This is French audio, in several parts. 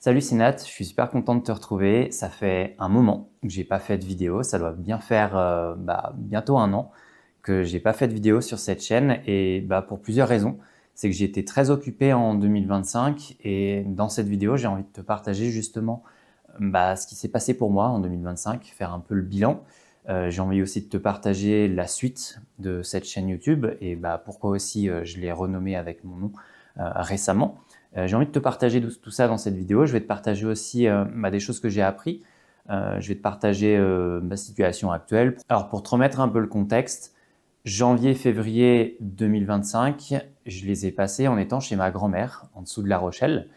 Salut c'est Nat, je suis super content de te retrouver. Ça fait un moment que j'ai pas fait de vidéo, ça doit bien faire bientôt un an que j'ai pas fait de vidéo sur cette chaîne et pour plusieurs raisons. C'est que j'ai été très occupé en 2025 et dans cette vidéo j'ai envie de te partager justement ce qui s'est passé pour moi en 2025, faire un peu le bilan. J'ai envie aussi de te partager la suite de cette chaîne YouTube et pourquoi aussi je l'ai renommée avec mon nom récemment. J'ai envie de te partager tout ça dans cette vidéo. Je vais te partager aussi des choses que j'ai appris. Je vais te partager ma situation actuelle. Alors pour te remettre un peu le contexte, janvier-février 2025, je les ai passés en étant chez ma grand-mère, en dessous de La Rochelle.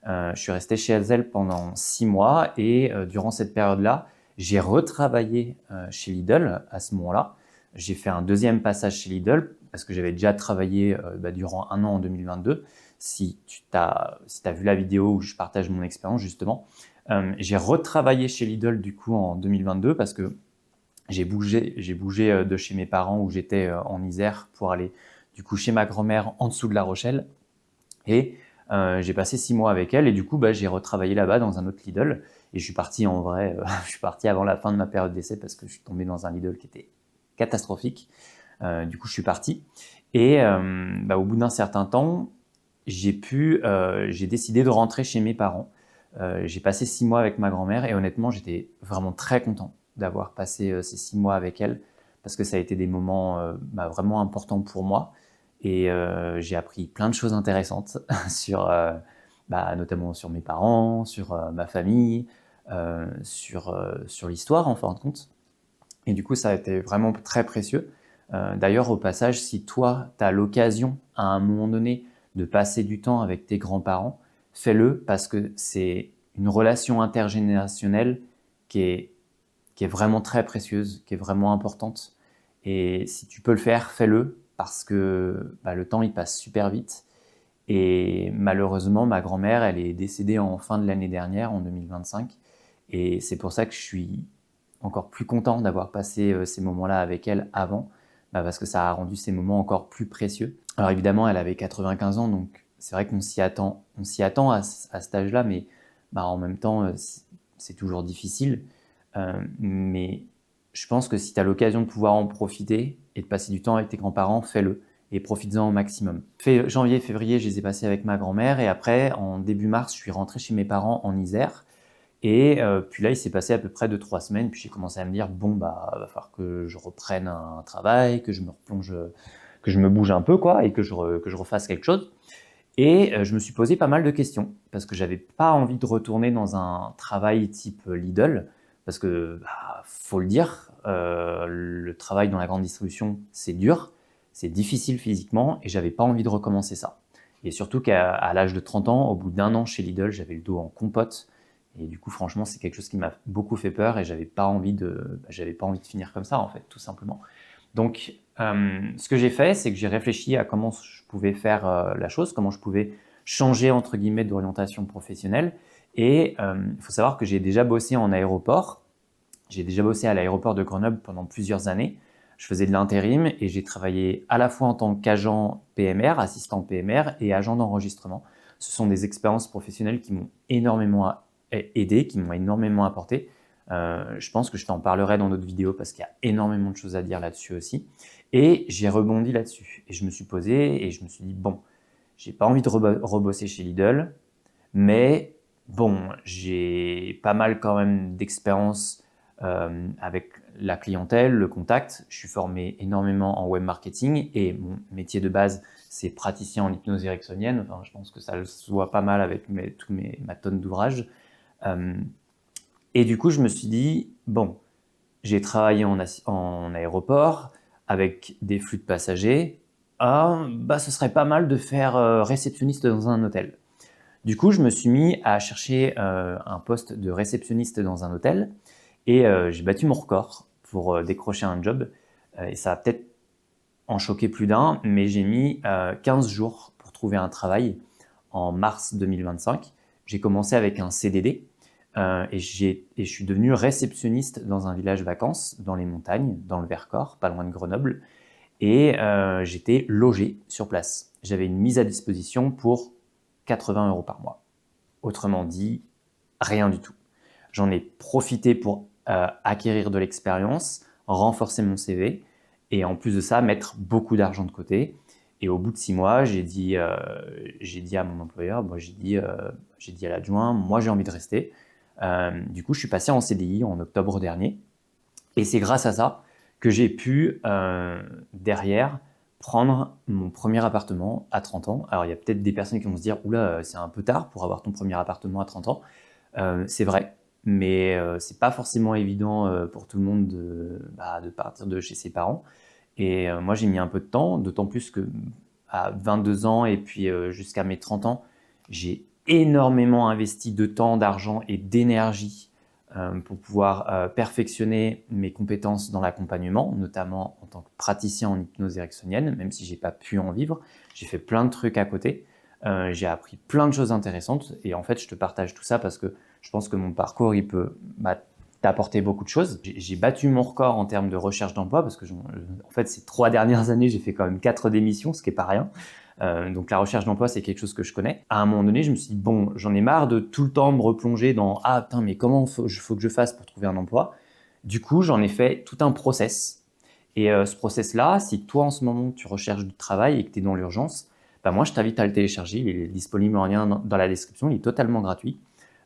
Je suis resté chez elle pendant 6 mois et durant cette période-là, j'ai retravaillé chez Lidl à ce moment-là. J'ai fait un deuxième passage chez Lidl parce que j'avais déjà travaillé durant un an en 2022. Si tu as vu la vidéo où je partage mon expérience justement, j'ai retravaillé chez Lidl du coup en 2022 parce que j'ai bougé de chez mes parents où j'étais en Isère pour aller du coup chez ma grand-mère en dessous de La Rochelle. Et j'ai passé 6 mois avec elle et du coup, j'ai retravaillé là-bas dans un autre Lidl. Et je suis parti en vrai, je suis parti avant la fin de ma période d'essai parce que je suis tombé dans un Lidl qui était catastrophique. Du coup, je suis parti. Et au bout d'un certain temps, j'ai décidé de rentrer chez mes parents. J'ai passé 6 mois avec ma grand-mère et honnêtement, j'étais vraiment très content d'avoir passé ces 6 mois avec elle parce que ça a été des moments vraiment importants pour moi. Et j'ai appris plein de choses intéressantes sur, notamment sur mes parents, sur ma famille, sur l'histoire en fin de compte. Et du coup, ça a été vraiment très précieux. D'ailleurs, au passage, si toi, tu as l'occasion à un moment donné de passer du temps avec tes grands-parents, fais-le parce que c'est une relation intergénérationnelle qui est, qui est vraiment très précieuse, qui est vraiment importante. Et si tu peux le faire, fais-le parce que le temps il passe super vite. Et malheureusement, ma grand-mère, elle est décédée en fin de l'année dernière, en 2025. Et c'est pour ça que je suis encore plus content d'avoir passé ces moments-là avec elle avant, parce que ça a rendu ces moments encore plus précieux. Alors évidemment, elle avait 95 ans, donc c'est vrai qu'on s'y attend à cet âge-là, mais en même temps, c'est toujours difficile. Mais je pense que si tu as l'occasion de pouvoir en profiter et de passer du temps avec tes grands-parents, fais-le et profites-en au maximum. Janvier, février, je les ai passés avec ma grand-mère et après, en début mars, je suis rentré chez mes parents en Isère. Et puis là, il s'est passé à peu près 2-3 semaines, puis j'ai commencé à me dire, bon, va falloir que je reprenne un travail, que je me replonge, que je me bouge un peu, quoi, et que je refasse quelque chose. Et je me suis posé pas mal de questions, parce que j'avais pas envie de retourner dans un travail type Lidl, parce que, faut le dire, le travail dans la grande distribution, c'est dur, c'est difficile physiquement, et j'avais pas envie de recommencer ça. Et surtout qu'à l'âge de 30 ans, au bout d'un an chez Lidl, j'avais le dos en compote, et du coup, franchement, c'est quelque chose qui m'a beaucoup fait peur, et j'avais pas envie de finir comme ça, en fait, tout simplement. Donc, ce que j'ai fait, c'est que j'ai réfléchi à comment je pouvais faire la chose, comment je pouvais changer entre guillemets d'orientation professionnelle. Et il faut savoir que j'ai déjà bossé en aéroport. J'ai déjà bossé à l'aéroport de Grenoble pendant plusieurs années. Je faisais de l'intérim et j'ai travaillé à la fois en tant qu'agent PMR, assistant PMR et agent d'enregistrement. Ce sont des expériences professionnelles qui m'ont énormément aidé, qui m'ont énormément apporté. Je pense que je t'en parlerai dans d'autres vidéos parce qu'il y a énormément de choses à dire là-dessus aussi. Et j'ai rebondi là-dessus. Et je me suis posé et je me suis dit, bon, j'ai pas envie de rebosser chez Lidl, mais bon, j'ai pas mal quand même d'expérience avec la clientèle, le contact. Je suis formé énormément en web marketing et mon métier de base, c'est praticien en hypnose ericksonienne. Enfin, je pense que ça se voit pas mal avec ma tonne d'ouvrages. Euh, et du coup, je me suis dit, bon, j'ai travaillé en aéroport avec des flux de passagers. Ce serait pas mal de faire réceptionniste dans un hôtel. Du coup, je me suis mis à chercher un poste de réceptionniste dans un hôtel et j'ai battu mon record pour décrocher un job. Et ça a peut-être en choqué plus d'un, mais j'ai mis 15 jours pour trouver un travail en mars 2025. J'ai commencé avec un CDD et je suis devenu réceptionniste dans un village vacances dans les montagnes, dans le Vercors, pas loin de Grenoble. Et j'étais logé sur place. J'avais une mise à disposition pour 80 € par mois. Autrement dit, Rien du tout. J'en ai profité pour acquérir de l'expérience, renforcer mon CV et en plus de ça, mettre beaucoup d'argent de côté. Et au bout de 6 mois, j'ai dit à mon employeur, j'ai dit à l'adjoint, moi j'ai envie de rester. Du coup, je suis passé en CDI en octobre dernier. Et c'est grâce à ça que j'ai pu derrière prendre mon premier appartement à 30 ans. Alors, il y a peut-être des personnes qui vont se dire « Oula, c'est un peu tard pour avoir ton premier appartement à 30 ans ». C'est vrai, mais c'est pas forcément évident pour tout le monde de partir de chez ses parents. Et moi, j'ai mis un peu de temps, d'autant plus que à 22 ans et puis jusqu'à mes 30 ans, j'ai énormément investi de temps, d'argent et d'énergie pour pouvoir perfectionner mes compétences dans l'accompagnement, notamment en tant que praticien en hypnose ericksonienne, même si j'ai pas pu en vivre. J'ai fait plein de trucs à côté. J'ai appris plein de choses intéressantes et en fait, je te partage tout ça parce que je pense que mon parcours, il peut t'apporter beaucoup de choses. J'ai battu mon record en termes de recherche d'emploi parce que en fait, ces 3 dernières années, j'ai fait quand même 4 démissions, ce qui est pas rien. Donc la recherche d'emploi, c'est quelque chose que je connais. À un moment donné, je me suis dit, bon, j'en ai marre de tout le temps me replonger dans « Ah, putain, mais comment faut que je fasse pour trouver un emploi ?» Du coup, j'en ai fait tout un process. Et ce process-là, si toi, en ce moment, tu recherches du travail et que tu es dans l'urgence, moi, je t'invite à le télécharger. Il est disponible en lien dans la description. Il est totalement gratuit.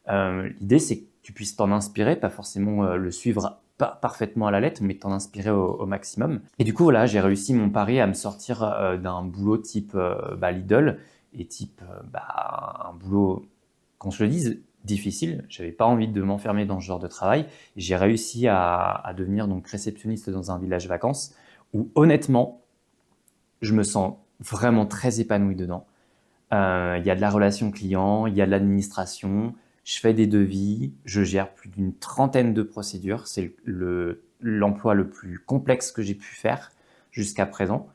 L'idée, c'est que tu puisses t'en inspirer, pas forcément le suivre parfaitement à la lettre, mais t'en inspirer au maximum. Et du coup, voilà, j'ai réussi mon pari à me sortir d'un boulot type Lidl et type un boulot, qu'on se le dise, difficile. J'avais pas envie de m'enfermer dans ce genre de travail. Et j'ai réussi à devenir donc réceptionniste dans un village vacances où honnêtement, je me sens vraiment très épanoui dedans. Il y a de la relation client, il y a de l'administration, je fais des devis, je gère plus d'une trentaine de procédures. C'est l'emploi le plus complexe que j'ai pu faire jusqu'à présent.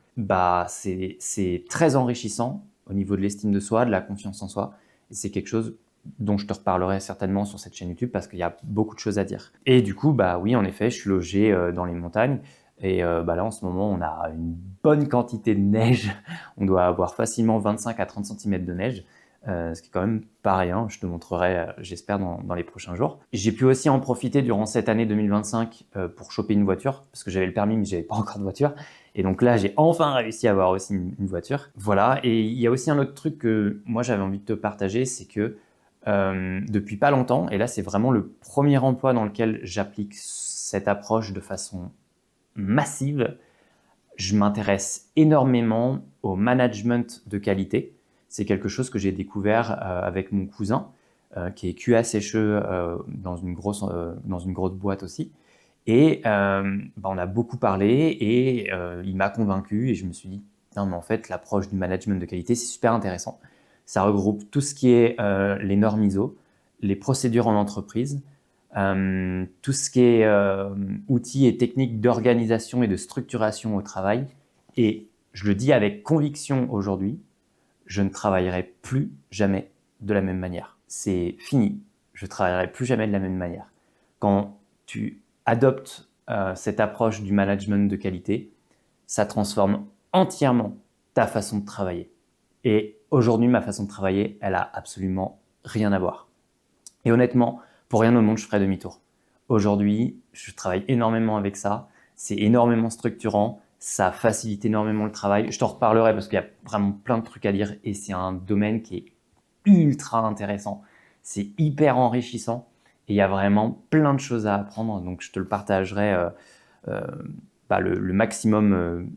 C'est très enrichissant au niveau de l'estime de soi, de la confiance en soi. Et c'est quelque chose dont je te reparlerai certainement sur cette chaîne YouTube parce qu'il y a beaucoup de choses à dire. Et du coup, oui, en effet, je suis logé dans les montagnes. Et là, en ce moment, on a une bonne quantité de neige. On doit avoir facilement 25 à 30 cm de neige, ce qui est quand même pas rien. Je te montrerai, j'espère, dans les prochains jours. J'ai pu aussi en profiter durant cette année 2025 pour choper une voiture, parce que j'avais le permis, mais j'avais pas encore de voiture. Et donc là, j'ai enfin réussi à avoir aussi une voiture. Voilà. Et il y a aussi un autre truc que moi, j'avais envie de te partager, c'est que depuis pas longtemps, et là, c'est vraiment le premier emploi dans lequel j'applique cette approche de façon massive, je m'intéresse énormément au management de qualité. C'est quelque chose que j'ai découvert avec mon cousin, qui est QA sécheux dans une grosse boîte aussi. Et on a beaucoup parlé et il m'a convaincu et je me suis dit, non, mais en fait, l'approche du management de qualité, c'est super intéressant. Ça regroupe tout ce qui est les normes ISO, les procédures en entreprise, tout ce qui est outils et techniques d'organisation et de structuration au travail. Et je le dis avec conviction aujourd'hui, je ne travaillerai plus jamais de la même manière. C'est fini. Je ne travaillerai plus jamais de la même manière. Quand tu adoptes cette approche du management de qualité, ça transforme entièrement ta façon de travailler. Et aujourd'hui, ma façon de travailler, elle a absolument rien à voir. Et honnêtement, pour rien au monde, je ferai demi-tour. Aujourd'hui, je travaille énormément avec ça. C'est énormément structurant. Ça facilite énormément le travail. Je t'en reparlerai parce qu'il y a vraiment plein de trucs à dire et c'est un domaine qui est ultra intéressant. C'est hyper enrichissant et il y a vraiment plein de choses à apprendre. Donc, je te le partagerai le maximum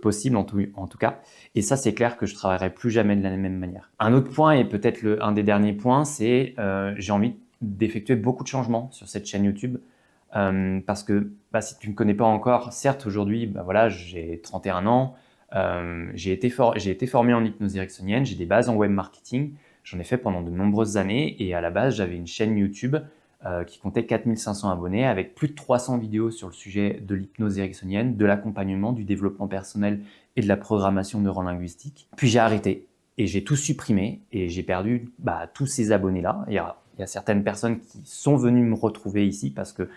possible en tout cas. Et ça, c'est clair que je travaillerai plus jamais de la même manière. Un autre point et peut-être un des derniers points, c'est j'ai envie d'effectuer beaucoup de changements sur cette chaîne YouTube parce que si tu ne me connais pas encore, certes aujourd'hui, j'ai 31 ans, j'ai été formé en hypnose ericksonienne, j'ai des bases en web marketing, j'en ai fait pendant de nombreuses années et à la base, j'avais une chaîne YouTube qui comptait 4500 abonnés avec plus de 300 vidéos sur le sujet de l'hypnose ericksonienne, de l'accompagnement, du développement personnel et de la programmation neurolinguistique. Puis j'ai arrêté et j'ai tout supprimé et j'ai perdu tous ces abonnés-là. Il y a certaines personnes qui sont venues me retrouver ici parce que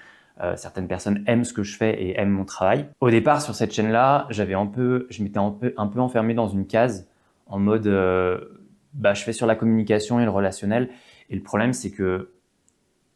certaines personnes aiment ce que je fais et aiment mon travail. Au départ, sur cette chaîne-là, je m'étais un peu enfermé dans une case en mode je fais sur la communication et le relationnel. Et le problème, c'est que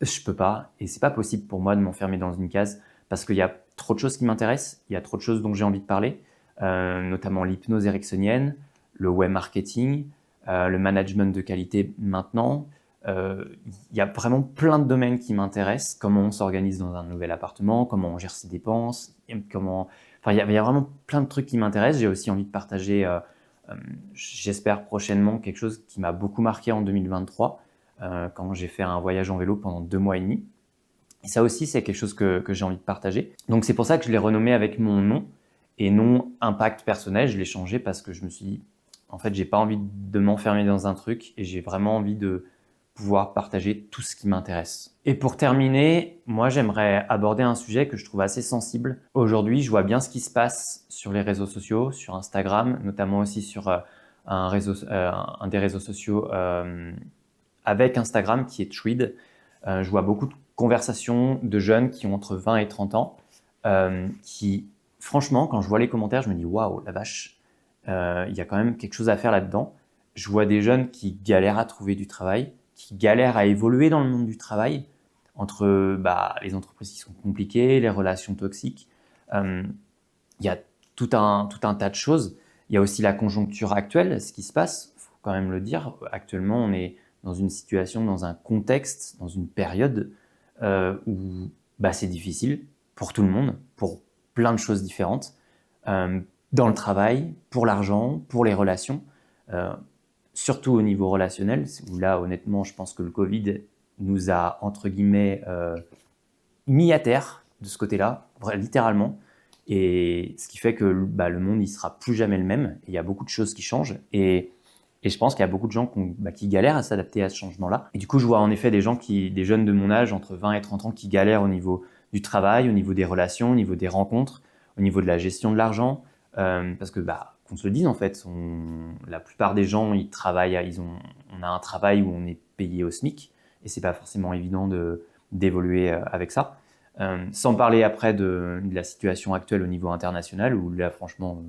je peux pas et c'est pas possible pour moi de m'enfermer dans une case parce qu'il y a trop de choses qui m'intéressent, il y a trop de choses dont j'ai envie de parler, notamment l'hypnose ericksonienne, le web marketing, le management de qualité maintenant. Il y a vraiment plein de domaines qui m'intéressent, comment on s'organise dans un nouvel appartement, comment on gère ses dépenses, enfin, il y a vraiment plein de trucs qui m'intéressent. J'ai aussi envie de partager, j'espère prochainement, quelque chose qui m'a beaucoup marqué en 2023, quand j'ai fait un voyage en vélo pendant 2 mois et demi. Et ça aussi, c'est quelque chose que j'ai envie de partager. Donc c'est pour ça que je l'ai renommé avec mon nom et non impact personnel. Je l'ai changé parce que je me suis dit, en fait, j'ai pas envie de m'enfermer dans un truc et j'ai vraiment envie de pouvoir partager tout ce qui m'intéresse. Et pour terminer, moi, j'aimerais aborder un sujet que je trouve assez sensible. Aujourd'hui, je vois bien ce qui se passe sur les réseaux sociaux, sur Instagram, notamment aussi sur un des réseaux sociaux avec Instagram qui est Thread. Je vois beaucoup de conversations de jeunes qui ont entre 20 et 30 ans qui, franchement, quand je vois les commentaires, je me dis waouh, la vache, il y a quand même quelque chose à faire là-dedans. Je vois des jeunes qui galèrent à trouver du travail, qui galèrent à évoluer dans le monde du travail, entre les entreprises qui sont compliquées, les relations toxiques. Il y a tout un tas de choses. Il y a aussi la conjoncture actuelle, ce qui se passe, il faut quand même le dire. Actuellement, on est dans une situation, dans un contexte, dans une période où c'est difficile pour tout le monde, pour plein de choses différentes, dans le travail, pour l'argent, pour les relations, surtout au niveau relationnel, où là, honnêtement, je pense que le Covid nous a, entre guillemets, mis à terre de ce côté-là, littéralement. Et ce qui fait que le monde, il sera plus jamais le même. Et il y a beaucoup de choses qui changent. Et je pense qu'il y a beaucoup de gens qui galèrent à s'adapter à ce changement-là. Et du coup, je vois en effet des jeunes de mon âge, entre 20 et 30 ans, qui galèrent au niveau du travail, au niveau des relations, au niveau des rencontres, au niveau de la gestion de l'argent. Parce que, qu'on se le dise, en fait, la plupart des gens, ils travaillent, on a un travail où on est payé au SMIC. Et c'est pas forcément évident d'évoluer avec ça. Sans parler après de la situation actuelle au niveau international, où là, franchement,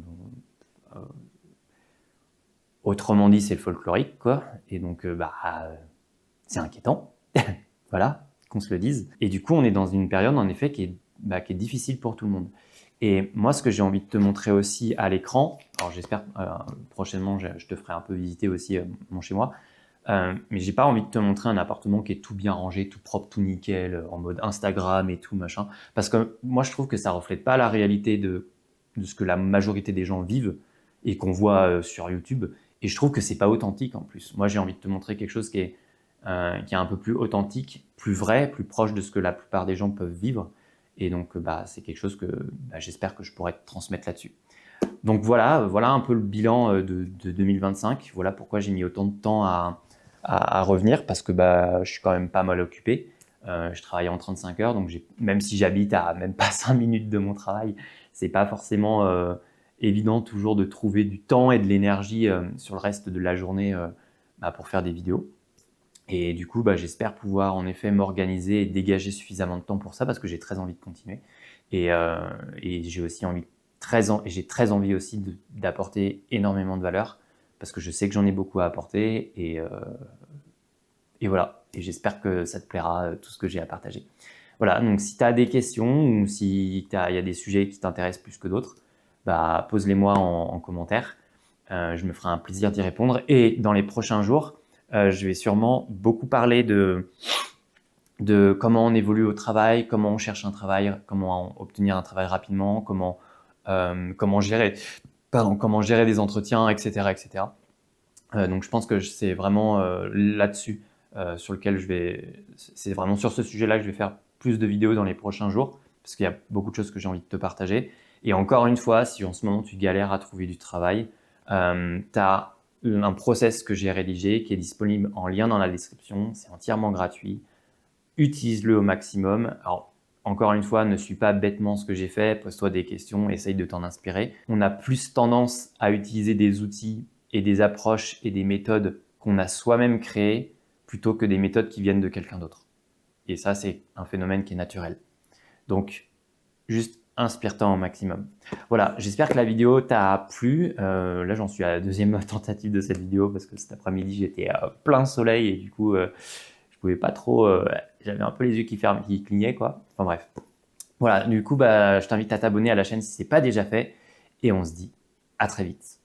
autrement dit, c'est le folklorique, quoi. Et donc, c'est inquiétant. Voilà, qu'on se le dise. Et du coup, on est dans une période, en effet, qui est difficile pour tout le monde. Et moi, ce que j'ai envie de te montrer aussi à l'écran, alors j'espère prochainement, je te ferai un peu visiter aussi mon chez-moi, mais j'ai pas envie de te montrer un appartement qui est tout bien rangé, tout propre, tout nickel, en mode Instagram et tout machin, parce que moi je trouve que ça reflète pas la réalité de ce que la majorité des gens vivent et qu'on voit sur YouTube. Et je trouve que c'est pas authentique en plus. Moi j'ai envie de te montrer quelque chose qui est un peu plus authentique, plus vrai, plus proche de ce que la plupart des gens peuvent vivre. Et donc c'est quelque chose que j'espère que je pourrais te transmettre là-dessus. Donc voilà un peu le bilan de 2025. Voilà pourquoi j'ai mis autant de temps à revenir, parce que je suis quand même pas mal occupé. Je travaille en 35 heures, donc même si j'habite à même pas 5 minutes de mon travail, c'est pas forcément évident toujours de trouver du temps et de l'énergie sur le reste de la journée pour faire des vidéos. Et du coup, j'espère pouvoir en effet m'organiser et dégager suffisamment de temps pour ça, parce que j'ai très envie de continuer. Et j'ai aussi j'ai très envie aussi d'apporter énormément de valeur, parce que je sais que j'en ai beaucoup à apporter. Et voilà. Et j'espère que ça te plaira, tout ce que j'ai à partager. Voilà, donc si tu as des questions ou si il y a des sujets qui t'intéressent plus que d'autres, pose-les-moi en commentaire. Je me ferai un plaisir d'y répondre. Et dans les prochains jours, je vais sûrement beaucoup parler de comment on évolue au travail, comment on cherche un travail, comment obtenir un travail rapidement, comment gérer des entretiens, etc., etc. Donc je pense que c'est vraiment là-dessus c'est vraiment sur ce sujet-là que je vais faire plus de vidéos dans les prochains jours, parce qu'il y a beaucoup de choses que j'ai envie de te partager. Et encore une fois, si en ce moment tu galères à trouver du travail, tu as un process que j'ai rédigé qui est disponible en lien dans la description. C'est entièrement gratuit. Utilise-le au maximum. Alors, encore une fois, ne suis pas bêtement ce que j'ai fait. Pose-toi des questions, essaye de t'en inspirer. On a plus tendance à utiliser des outils et des approches et des méthodes qu'on a soi-même créées plutôt que des méthodes qui viennent de quelqu'un d'autre. Et ça, c'est un phénomène qui est naturel. Donc, juste inspire-toi au maximum. Voilà, j'espère que la vidéo t'a plu. Là, j'en suis à la deuxième tentative de cette vidéo, parce que cet après-midi, j'étais à plein soleil et du coup, je pouvais pas trop, j'avais un peu les yeux qui clignaient quoi. Enfin bref. Voilà, du coup, bah, je t'invite à t'abonner à la chaîne si c'est pas déjà fait et on se dit à très vite.